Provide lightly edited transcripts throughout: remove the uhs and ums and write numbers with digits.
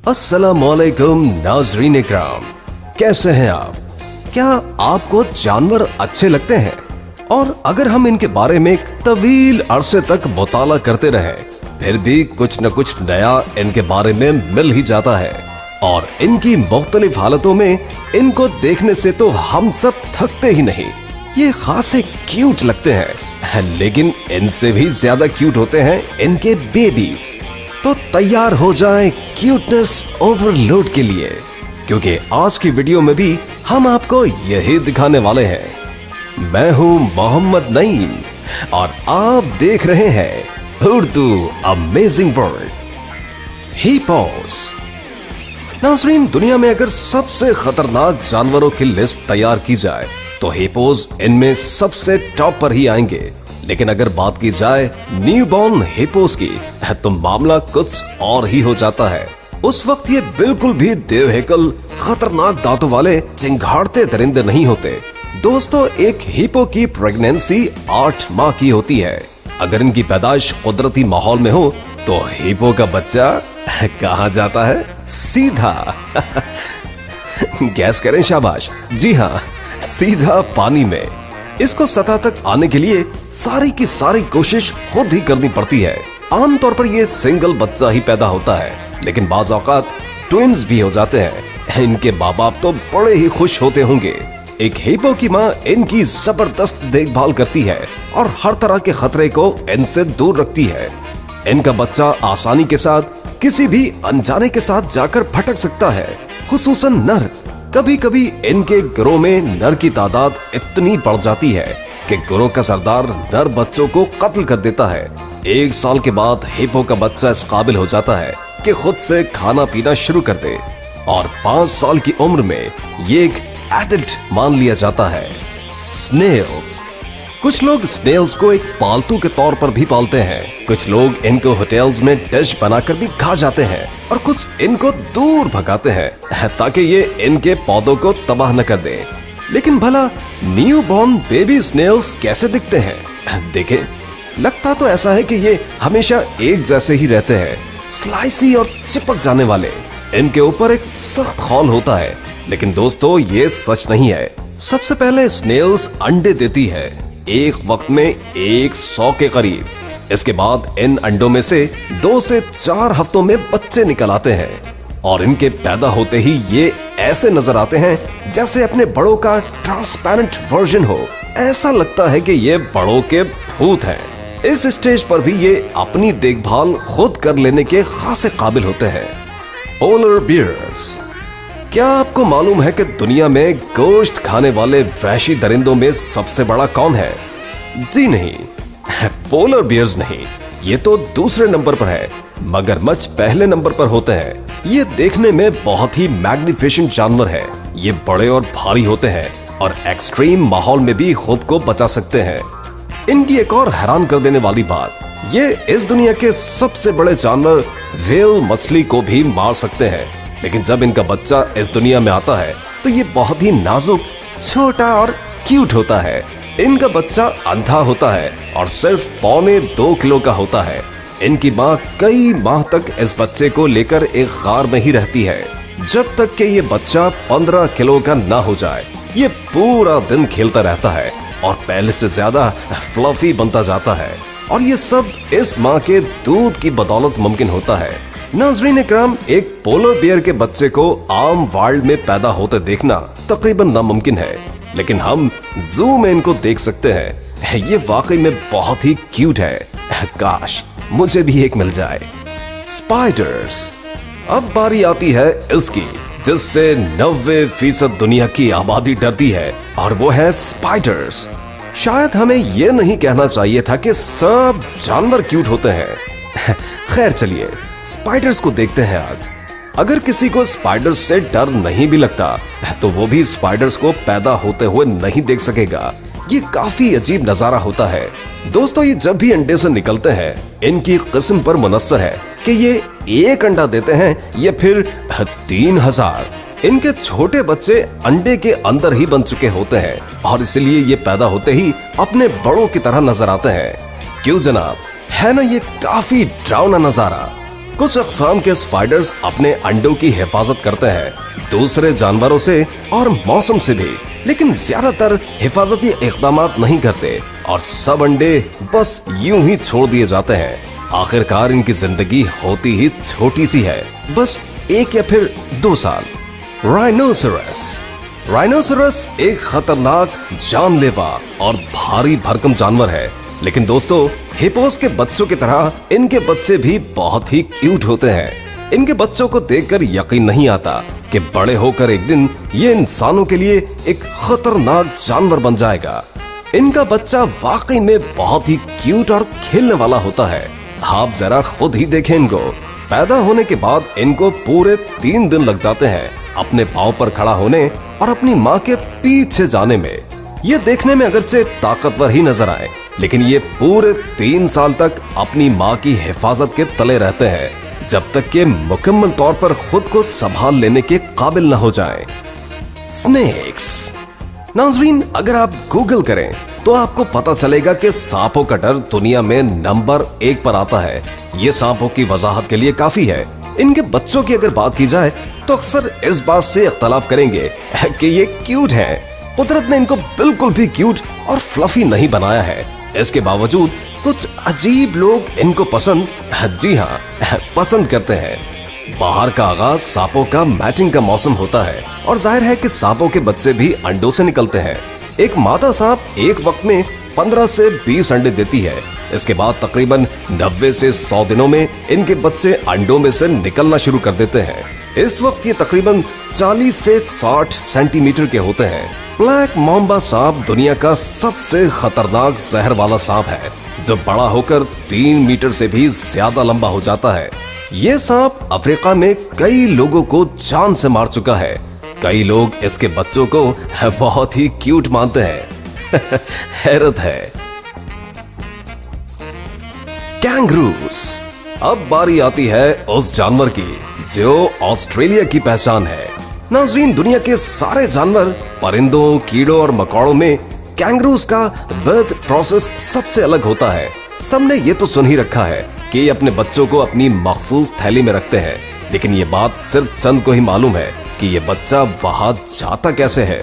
अस्सलामुअलैकुम नाज़रीन इकराम, कैसे हैं आप? क्या आपको जानवर अच्छे लगते हैं? और अगर हम इनके बारे में एक तवील अरसे तक मुताला करते रहें, फिर भी कुछ न कुछ नया इनके बारे में मिल ही जाता है। और इनकी मुख्तलिफ हालतों में इनको देखने से तो हम सब थकते ही नहीं। ये खासे क्यूट लगते हैं, लेकिन इनसे भी ज्यादा क्यूट होते हैं इनके बेबीज। तो तैयार हो जाएं क्यूटनेस ओवरलोड के लिए, क्योंकि आज की वीडियो में भी हम आपको यही दिखाने वाले हैं। मैं हूं मोहम्मद नईम और आप देख रहे हैं उर्दू अमेजिंग वर्ल्ड। हिप्पोस। नाज़रीन, दुनिया में अगर सबसे खतरनाक जानवरों की लिस्ट तैयार की जाए तो हिप्पोस इनमें सबसे टॉप पर ही आएंगे। लेकिन अगर बात की जाए न्यूबॉर्न हिप्पोस की, तो मामला कुछ और ही हो जाता है। उस वक्त ये बिल्कुल भी देवहेकल खतरनाक दांतों वाले चिंगाड़ते दरिंदे नहीं होते। दोस्तों, एक हिप्पो की प्रेगनेंसी 8 माह की होती है। अगर इनकी पैदाइश कुदरती माहौल में हो तो हिप्पो का बच्चा कहाँ जाता है? सीधा गैस करें, शाबाश, जी हाँ, सीधा पानी में। इसको सतह तक आने के लिए सारी की सारी कोशिश खुद ही करनी पड़ती है। आमतौर पर ये सिंगल बच्चा ही पैदा होता है, लेकिन बाज़ औक़ात ट्विन्स भी हो जाते हैं। इनके माँ बाप तो बड़े ही खुश होते होंगे। एक हिप्पो की माँ इनकी जबरदस्त देखभाल करती है और हर तरह के खतरे को इनसे दूर रखती है। इनका बच्चा आसानी के साथ किसी भी अनजाने के साथ जाकर भटक सकता है, खुसूसन नर। कभी कभी इनके गिरोह में नर की तादाद इतनी बढ़ जाती है कि गिरोह का सरदार नर बच्चों को कत्ल कर देता है। 1 साल के बाद हिप्पो का बच्चा इस काबिल हो जाता है कि खुद से खाना पीना शुरू कर दे और 5 साल की उम्र में ये एक एडल्ट मान लिया जाता है। स्नेल्स। कुछ लोग स्नेल्स को एक पालतू के तौर पर भी पालते हैं। कुछ लोग इनको होटल्स में डिश बनाकर भी खा जाते हैं और कुछ इनको दूर भगाते हैं ताकि ये इनके पौधों को तबाह न कर दे। लेकिन भला न्यूबॉर्न बेबी स्नेल्स कैसे दिखते हैं? देखें, लगता तो ऐसा है कि ये हमेशा एक जैसे ही रहते हैं, स्लाइसी और चिपक जाने वाले। इनके ऊपर एक सख्त खौल होता है, लेकिन दोस्तों ये सच नहीं है। सबसे पहले स्नेल्स अंडे देती है, एक वक्त में 100 के करीब। इसके बाद इन अंडों में से 2 से 4 हफ्तों में बच्चे निकल आते हैं और इनके पैदा होते ही ये ऐसे नजर आते हैं जैसे अपने बड़ों का ट्रांसपेरेंट वर्जन हो। ऐसा लगता है कि ये बड़ों के भूत हैं। इस स्टेज पर भी ये अपनी देखभाल खुद कर लेने के खासे काबिल होते हैं। Polar bears. क्या आपको मालूम है कि दुनिया में गोश्त खाने वाले वहशी दरिंदों में सबसे बड़ा कौन है? जी नहीं, पोलर बियर्स नहीं, ये तो दूसरे नंबर पर है। मगरमच्छ पहले नंबर पर होते हैं। ये देखने में बहुत ही मैग्निफिसेंट जानवर है। ये बड़े और भारी होते हैं और एक्सट्रीम माहौल में भी खुद को बचा सकते हैं। इनकी एक और हैरान कर देने वाली बात, ये इस दुनिया के सबसे बड़े जानवर व्हेल मछली को भी मार सकते हैं। लेकिन जब इनका बच्चा इस दुनिया में आता है तो ये बहुत ही नाजुक, छोटा और क्यूट होता है। इनका बच्चा अंधा होता है और सिर्फ 1.25 किलो का होता है। इनकी माँ कई माह तक इस बच्चे को लेकर एक गार में ही रहती है, जब तक कि ये बच्चा 15 किलो का ना हो जाए। ये पूरा दिन खेलता रहता है और पहले से ज्यादा फ्लफी बनता जाता है, और ये सब इस माँ के दूध की बदौलत मुमकिन होता है। नाज़रीन इकराम, एक पोलर बियर के बच्चे को आम वर्ल्ड में पैदा होते देखना तकरीबन नामुमकिन है, लेकिन हम जू में इनको देख सकते हैं। ये वाकई में बहुत ही क्यूट है। काश मुझे भी एक मिल जाए। स्पाइडर्स। अब बारी आती है इसकी, जिससे 90% दुनिया की आबादी डरती है, और वो है स्पाइडर्स। शायद हमें ये नहीं कहना चाहिए था कि सब जानवर क्यूट होते हैं। खैर चलिए, स्पाइडर्स को देखते हैं आज। अगर किसी को स्पाइडर्स से डर नहीं भी लगता तो वो भी स्पाइडर्स को पैदा होते हुए नहीं देख सकेगा। ये काफी अजीब नजारा होता है। दोस्तों, ये जब भी अंडे से निकलते हैं, इनकी किस्म पर मुनस्सर है कि ये एक अंडा देते हैं या फिर 3000। इनके छोटे बच्चे अंडे के अंदर ही बन चुके होते हैं और इसलिए ये पैदा होते ही अपने बड़ों की तरह नजर आते हैं। क्यों जनाब, है ना ये काफी डरावना नजारा। कुछ अक़साम के स्पाइडर्स अपने अंडों की हिफाजत करते हैं दूसरे जानवरों से और मौसम से भी, लेकिन ज्यादातर हिफाजती इक़दामात नहीं करते और सब अंडे बस यूं ही छोड़ दिए जाते हैं। आखिरकार इनकी जिंदगी होती ही छोटी सी है, बस 1 या फिर 2 साल। राइनोसेरस एक खतरनाक, जानलेवा और भारी भरकम जानवर है, लेकिन दोस्तों हिपोस के बच्चों की तरह इनके बच्चे भी बहुत ही क्यूट होते हैं। इनके बच्चों को देखकर यकीन नहीं आता कि बड़े होकर एक दिन ये इंसानों के लिए एक खतरनाक जानवर बन जाएगा। इनका बच्चा वाकई में बहुत ही क्यूट और खेलने वाला होता है। आप जरा खुद ही देखें इनको। पैदा होने के बाद इनको पूरे 3 दिन लग जाते हैं अपने पांव पर खड़ा होने और अपनी माँ के पीछे जाने में। ये देखने में अगरचे ताकतवर ही नजर आए, लेकिन ये पूरे 3 साल तक अपनी माँ की हिफाजत के तले रहते हैं, जब तक कि मुकम्मल तौर पर खुद को संभाल लेने के काबिल न हो जाएं। स्नेक्स। नाज़रीन, अगर आप गूगल करें तो आपको पता चलेगा कि सांपों का डर दुनिया में नंबर 1 पर आता है। ये सांपों की वजाहत के लिए काफी है। इनके बच्चों की अगर बात की जाए तो अक्सर इस बात से इख्तलाफ करेंगे कि ये क्यूट हैं। कुदरत ने इनको बिल्कुल भी क्यूट और फ्लफी नहीं बनाया है। इसके बावजूद कुछ अजीब लोग इनको पसंद, जी हाँ, पसंद करते हैं। बाहर का आगाज सांपों का मैटिंग का मौसम होता है और जाहिर है कि सांपों के बच्चे भी अंडों से निकलते हैं। एक मादा सांप एक वक्त में 15 से 20 अंडे देती है। इसके बाद तकरीबन 90 से 100 दिनों में इनके बच्चे अंडों में से निकलना शुरू कर देते हैं। इस वक्त ये तकरीबन 40 से 60 सेंटीमीटर के होते हैं। ब्लैक माम्बा सांप दुनिया का सबसे खतरनाक जहर वाला सांप है, जो बड़ा होकर 3 मीटर से भी ज्यादा लंबा हो जाता है। ये सांप अफ्रीका में कई लोगों को जान से मार चुका है। कई लोग इसके बच्चों को बहुत ही क्यूट मानते हैं। हैरत है। कैंगरूज। अब बारी आती है उस जानवर की जो ऑस्ट्रेलिया की पहचान है। नाज़रीन, दुनिया के सारे जानवर, परिंदों, कीड़ों और मकोड़ों में कैंगरूज का बर्थ प्रोसेस सबसे अलग होता है। सबने ये तो सुन ही रखा है कि ये अपने बच्चों को अपनी मखसूस थैली में रखते हैं, लेकिन ये बात सिर्फ चंद को ही मालूम है कि ये बच्चा वहां जाता कैसे है।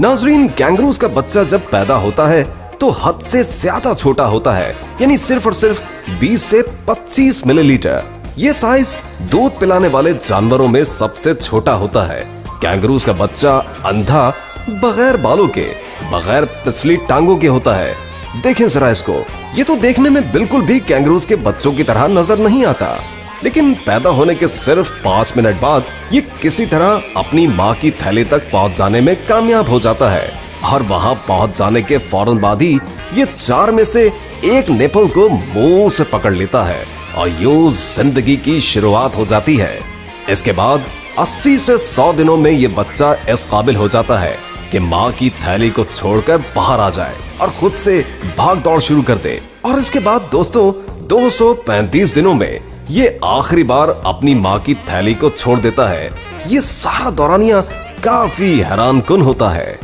नाज़रीन, कैंगरूज का बच्चा जब पैदा होता है तो हद से ज्यादा छोटा होता है, यानी सिर्फ और सिर्फ 20 से 25 मिलीलीटर। ये साइज दूध पिलाने वाले जानवरों में सबसे छोटा होता है। कैंगरूज का बच्चा अंधा, बगैर बालों के, बगैर पिछली टांगों के होता है। देखें जरा इसको, ये तो देखने में बिल्कुल भी कैंगरूज के बच्चों की तरह नजर नहीं आता, लेकिन पैदा होने के सिर्फ 5 मिनट बाद ये किसी तरह अपनी माँ की थैली तक पहुँच जाने में कामयाब हो जाता है और वहाँ पहुँच जाने के फौरन बाद ही ये 4 में से एक निपल को मुंह से पकड़ लेता है और यूं जिंदगी की शुरुआत हो जाती है। इसके बाद 80 से 100 दिनों में ये बच्चा इस काबिल हो जाता है कि माँ की थैली को छोड़कर बाहर आ जाए और खुद से भाग दौड़ शुरू कर दे। और इसके बाद दोस्तों 235 दिनों में ये आखिरी बार अपनी माँ की थैली को छोड़ देता है। ये सारा दौरानिया काफी हैरानकुन होता है।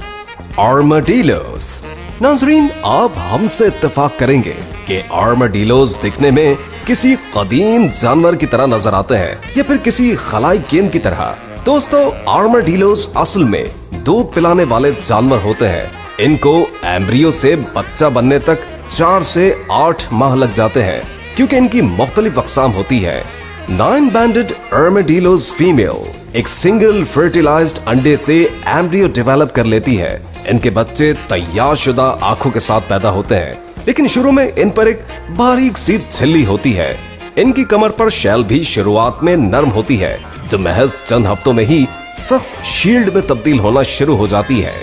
आर्माडिलोस। नाज़रीन, आप हमसे इत्तेफाक करेंगे कि आर्माडिलोस दिखने में किसी कदीम जानवर की तरह नजर आते हैं या फिर किसी खलाई गेंद की तरह। दोस्तों, आर्माडिलोस असल में दूध पिलाने वाले जानवर होते हैं। इनको एम्ब्रियो से बच्चा बनने तक 4 से 8 माह लग जाते हैं, क्योंकि इनकी मुख्तलिफ अक़साम होती है। 9 बैंडेड आर्माडिलोस फीमेल एक सिंगल फर्टिलाइज्ड अंडे से एम्ब्रियो डेवलप कर लेती है। इनके बच्चे तैयार शुदा आंखों के साथ पैदा होते हैं, लेकिन शुरू में इन पर एक बारीक सी झिल्ली होती है। इनकी कमर पर शैल भी शुरुआत में नरम होती है, जो महज चंद हफ्तों में ही सख्त शील्ड में तब्दील होना शुरू हो जाती है।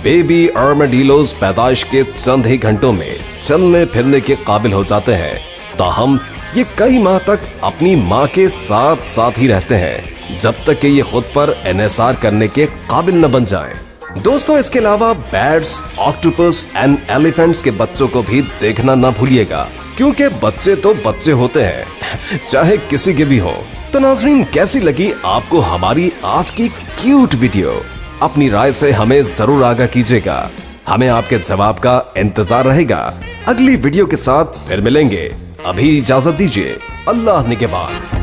बेबी आर्माडिलोस पैदाइश के चंद ही घंटों में चलने फिरने के काबिल हो जाते हैं। ताहम ये कई माह तक अपनी माँ के साथ साथ ही रहते हैं, जब तक कि ये खुद पर इन्हिसार करने के काबिल न बन जाएं। दोस्तों, इसके अलावा बैट्स, ऑक्टोपस एंड एलिफेंट्स के बच्चों को भी देखना ना भूलिएगा, क्योंकि बच्चे तो बच्चे होते हैं, चाहे किसी के भी हो। तो नाज़रीन, कैसी लगी आपको हमारी आज की क्यूट वीडियो? अपनी राय से हमें जरूर आगाह कीजिएगा। हमें आपके जवाब का इंतजार रहेगा। अगली वीडियो के साथ फिर मिलेंगे। अभी इजाजत दीजिए। अल्लाह निगहबान।